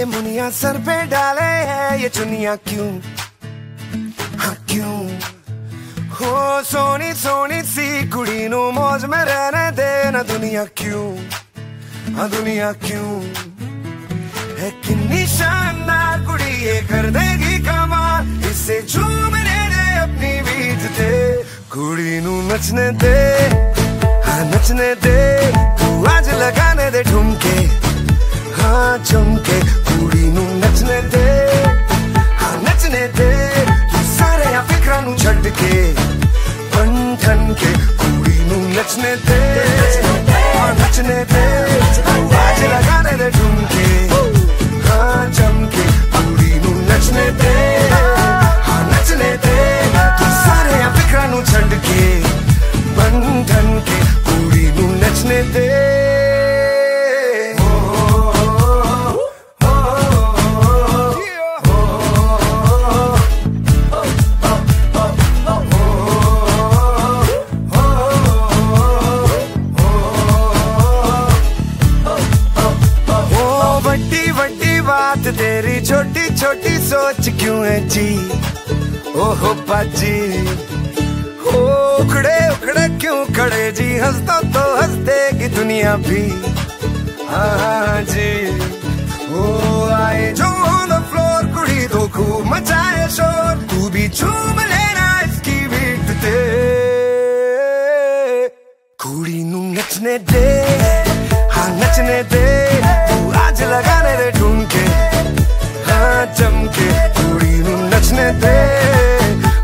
Muniya sir पे डाले है ये चुनिया क्यों, हाँ क्यों। हो सोनी सोनी सी कुड़ी नु मौज में रहने दे ना दुनिया क्यों, हाँ दुनिया क्यों। है कितनी शानदार कुड़ी ये कर देगी कमाल, इससे झूमने दे अपनी बीट दे। कुड़ी नु नचने दे, हाँ नचने दे, तू आज लगाने दे ठुमके, हाँ चुमके। कुड़ी नु नचने दे, हाँ नचने दे, तू सारे या फिक्रा नु छड़ के बन ठन के। कुड़ी नु नचने दे, हाँ नचने दे, तू आज लगाने दे ठुमके, हाँ चमके। कुड़ी नु नचने दे, हाँ नचने दे, तू सारे या फिक्रा नु छड़ के बन ठन के। कुड़ी नु नचने दे। बात तेरी छोटी छोटी सोच क्यों है जी, ओहो बाजी। हो उखड़े उखड़े क्यों खड़े जी, हंस तो हंस देगी दुनिया भी, हाँ जी। ओ आए जो ऑन द फ्लोर कुड़ी तो खूब मचाए शोर, तू भी झूम लेना इसकी बीट ते। कुड़ी नु नचने दे, हाँ नचने दे, तू आज लगाने दे ठुमके, हाँ चमके। कुड़ी नु नचने दे,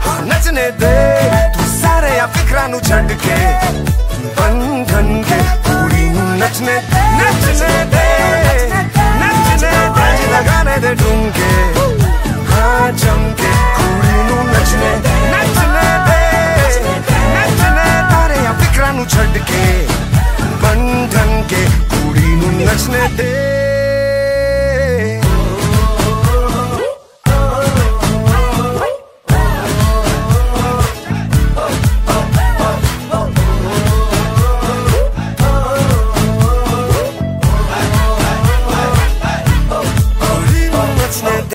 हाँ नचने दे, तू सारे या फिक्रा नु छड़ के बन ठन के। कुड़ी नु नचने नचने दे, नचने दे, आज लगाने दे ठुमके, हाँ चमके। कुड़ी नु नचने नचने दे, नचने तारे या फिक्रा नु छड़ के बन ठन के। कुड़ी नु नचने दे।